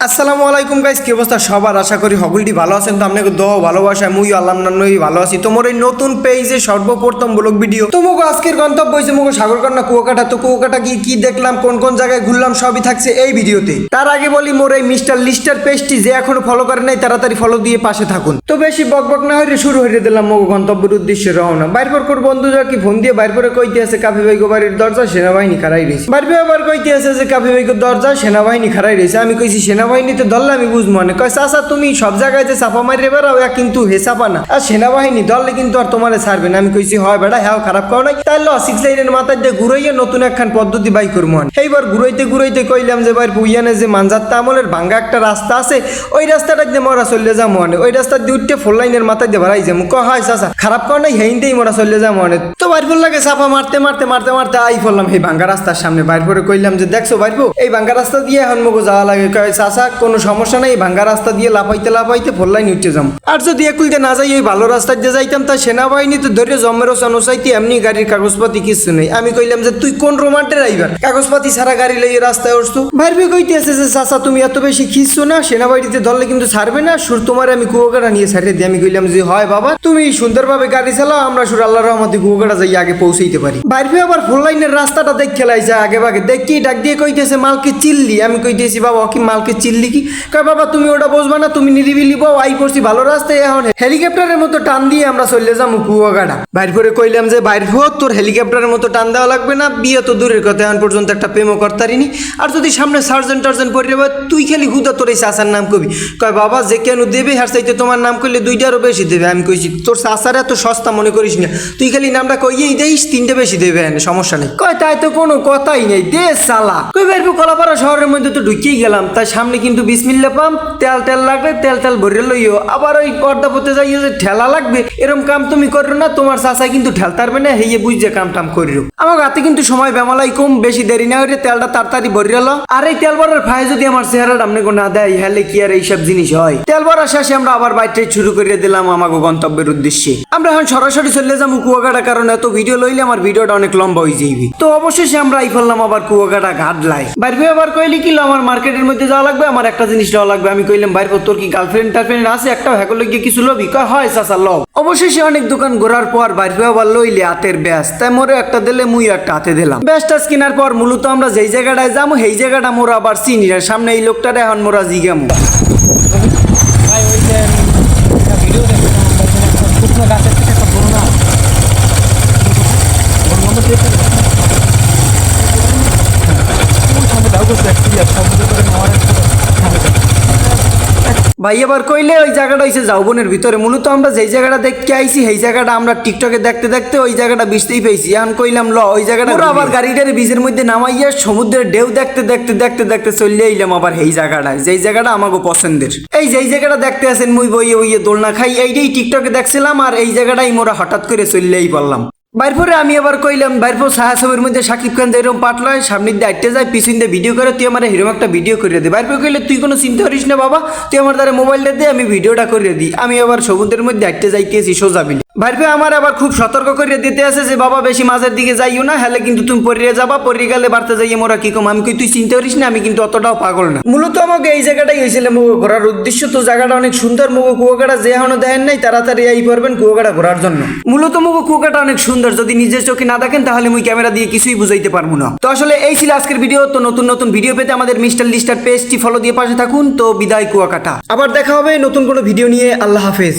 আসসালামু আলাইকুম গাইস, কি অবস্থা সবার? আশা করি সকলটি ভালো আছেন। তো আপনাকে দোয়া ভালোবাসা মুই আল্লাহ নান্নই ভালো আছি। তোমার এই নতুন পেজে সর্বপ্রথম ব্লগ ভিডিও তোমাকে আজকের গন্তব্য হয়েছে মুখো সাগরকন্যা কুয়াকাটা। তো কুয়াকাটা গিয়ে কি দেখলাম, কোন কোন জায়গায় ঘুরলাম, সবই থাকছে এই ভিডিওতে। তার আগে বলি, মোর এই মিস্টার লিস্টার পেজটি যে এখনো ফলো করে নাই তাড়াতাড়ি ফলো দিয়ে পাশে থাকুন। তো বেশি বকবক না হইলে শুরু হয়ে দিলাম মোগো গন্তব্যের উদ্দেশ্যে রওনা। বাইরপর কোর বন্ধুরা কি ফোন দিয়ে বাইরপরে কইতে আছে কাফি ভাইগো বাড়ির দরজা সেনাবাহিনী খাড়াই রয়েছে। বাইরপরে আবার কইতে আছে যে কাফি ভাইগো দরজা সেনাবাহিনী খাড়াই রয়েছে। আমি কইছি সেনাবাহিনীতে ধরলে আমি বুঝবো না। কয় চাচা তুমি সব জায়গায় যে চাপা মারি বেড়াও কিন্তু হে চাপা না, আর সেনাবাহিনী ধরলে কিন্তু আর তোমার ছাড়বে না। আমি কইছি হয় বেড়া, হ্যাঁ খারাপ করো নাই, তাহলে সিক্স লাইনের মাথায় দিয়ে ঘুরাইয়া নতুন একখান পদ্ধতি বাই করবো। এইবার ঘুরাইতে ঘুরাইতে কইলাম যে ভাই বুইয়ানে যে মানজাত্তা আমলের ভাঙ্গা একটা রাস্তা আছে, ওই রাস্তাটা দিয়ে মোরা চলে যাবো। ওই রাস্তা দিয়ে উঠতে ফোর লাইনের মাথায় দিয়ে বাড়াই যাবো। ক হয় চাচা খারাপ কর নাই, হেইনতেই মোরা চলে যাবো। তো বাইর লাগে চাপা মারতে মারতে মারতে মারতে আই পড়লাম এই ভাঙ্গা রাস্তার সামনে। বাইর করে কইলাম যে দেখছো বাইরবো, এই ভাঙ্গা রাস্তা দিয়ে এখন মগো যাওয়া লাগে। কয় চাচা কোনো সমস্যা নাই, ভাঙ্গা রাস্তা দিয়ে লাফাইতে লাফাইতে ফোর লাইন উঠতে যাবো। আর যদি একুলতে না যাই ওই ভালো রাস্তা দিয়ে যাইতাম, তা সেনাবাহিনী তো ধরে জমেরও চাইতে এমনি গাড়ির কাগজপাতি কিছু নেই। আমি কইলাম যে তুই কোন রোমান্টের আইবার, কাগজপাতি সারা গাড়ি লইয়ে রাস্তায় উঠছো। ভাইরবি কইতে আছে যে চাচা তুমি এত বেশি খিচ্ছো না, সেনাবাহিনীতে ধরলে কিন্তু ছাড়বে না, সুর তোমার আমি কুয়াকাটা নিয়ে ছাড়িয়ে দিই। আমি কইলাম যে হয় বাবা, তুমি সুন্দরভাবে গাড়ি চালাও, আমরা সুর আল্লাহ রহমতে কুয়াকাটা যাই আগে পৌঁছাইতে পারি। ভাইরবি আবার ফোর লাইনের রাস্তাটা দেখ খেলাইছে আগে ভাগে, দেখি ডাক দিয়ে কইতেছে মালকে চিল্লি। আমি কইতেছি বাবা কি মালকে চিল্লি কি? কয় বাবা তুমি ওটা বুঝবা না, তুমি নিরিবিলি বউ, আই পড়ছি ভালো রাস্তায়, এখন হেলিকপ্টারের মতো টান দিয়ে আমরা চলে যাবো কুয়াকাটা। বাইর করে কইলাম যে বাইর হোক, তোর হেলিকপ্টারের মতো টান দেওয়া লাগবে না, বিয়ে তো দূরের কথা, এখন পর্যন্ত একটা প্রেমও করতারিনি। আর যদি সামনে সার্জেন্ট টার্জেন্ট পড়ে যাবে, তুই খালি হুদা তোর এই চাচার নাম কবি। কয় বাবা যে কেন দেবে, হার চাইতে তোমার নাম করলে দুইটারও বেশি দেবে। আমি কইছি তোর চাচার এত সস্তা মনে করিস না, তুই খালি নামটা কইয়েই দেইস, তিনটে বেশি দেবে, সমস্যা নেই। কয় তাই তো কোনো কথাই নেই, দে সালা। কই বাইরবো কলাপাড়া শহরের মধ্যে তো ঢুকিয়েই গেলাম, তাই সামনে কিন্তু বিসমিল্লা পাম্প, তেল তেল লাগবে, তেল তেল ভরে লইও। আবার ওই পর্দা পড়তে যাইও যে ঠেলা লাগবে, এরকম কাম তুমি করো না, তোমার চাচাই কিন্তু ঠেলতারবে না, হেয়ে বুঝছে কাম টাম করিও। আমার হাতে কিন্তু সময় বেমালাই কম, বেশি দেরি না হইলে তেলটা তাড়াতাড়ি ভরে এলো। আর এই তেল ভরার ফায় যদি আমার চেহারাটা আপনি না দেয়, হেলে কি আর এইসব জিনিস হয়? তেল ভরা শেষে আমরা আবার বাইরে শুরু করে দিলাম আমাকে গন্তব্যের উদ্দেশ্যে। আমরা এখন সরাসরি চলে যাবো কুয়াকাটা, কারণ এত ভিডিও লইলে আমার ভিডিওটা অনেক লম্বা হয়ে যাইবে। তো অবশেষে আমরা আই ফেললাম আবার কুয়াকাটা ঘাটলাই। বাইরে আবার কইলি কি আমার মার্কেটের মধ্যে যাওয়া লাগবে, আমার একটা জিনিস দেওয়া লাগবে। আমি কইলাম বাইরে তোর কি গার্লফ্রেন্ড টার্লফ্রেন্ড আছে, একটা হ্যাকল গিয়ে কিছু লবি? কয় হয় চাচা লব। অবশেষে অনেক দোকান ঘোরার পর বাইরে আবার লইলে হাতের ব্যাস, তাই মোরে একটা দিলে মুই একটা হাতে দিলাম। ব্যাসটা কেনার পর মূলত আমরা যেই জায়গাটায় যাবো সেই জায়গাটা মোরা আবার চিনি না, সামনে এই লোকটারে এখন মোরা জিগামু। ভাই এবার কইলে ওই জায়গাটা হইছে যৌবনের ভিতরে। মূলত আমরা যেই জায়গাটা দেখতে আইছি সেই জায়গাটা আমরা টিকটকে দেখতে দেখতে ওই জায়গাটা বুঝতেই পেয়েছি। এখন কইলাম ল ওই জায়গাটা আবার গাড়িটারে বীজের মধ্যে নামাইয়া সমুদ্রের ঢেউ দেখতে দেখতে দেখতে দেখতে চলে এলাম আবার এই জায়গাটায়, যেই জায়গাটা আমাকে পছন্দের। এই যেই জায়গাটা দেখতে আছেন মুই বইয়ে বইয়ে দোলনা খাই, এইটাই টিকটকে দেখছিলাম, আর এই জায়গাটাই মোরা হঠাৎ করে চললেই বললাম। বাইরপরে আমি আবার কইলাম বাইরপর সাহা ছবির মধ্যে শাকিব খান যেরকম পাটলায় সামনে দিয়ে আইতে যায়, পিছন দিয়ে ভিডিও করে, তুই আমার হিরোম একটা ভিডিও করে দে। বাইরপর কইলে তুই কোনো চিন্তা করিস না বাবা, তুই আমার দ্বারা মোবাইলটা দিয়ে আমি ভিডিওটা করে দিই। আমি আবার সমুদ্রের মধ্যে আইতে যাইতেছি সোজা বিলে। ভাইরপে আমার আবার খুব সতর্ক করে দিতে আছে যে বাবা বেশি মাঝের দিকে যাইও না, হেলে কিন্তু তুমি পড়িয়ে যাবা, পড়িয়ে গেলে বাড়তে যাইয়ে মোরা কি কম। আমি কই তুই চিন্তা করিস না, আমি কিন্তু অতটাও পাগল না। মূলত আমাকে এই জায়গাটাই হয়েছিল মুগো ঘোরার উদ্দেশ্য। তো জায়গাটা অনেক সুন্দর, মুগো কুয়াকাটা যে এখনো দেখেন নাই তাড়াতাড়ি এই পারবেন কুয়াকাটা ঘোরার জন্য। মূলত মুগো কুয়াকাটা অনেক সুন্দর, যদি নিজের চোখে না দেখেন তাহলে মুই ক্যামেরা দিয়ে কিছুই বুঝাইতে পারবো না। তো আসলে এই ছিল আজকের ভিডিও। তো নতুন নতুন ভিডিও পেতে আমাদের মিস্টার লিস্টার পেজটি ফলো দিয়ে পাশে থাকুন। তো বিদায় কুয়াকাটা, আবার দেখা হবে নতুন কোনো ভিডিও নিয়ে। আল্লাহ হাফেজ।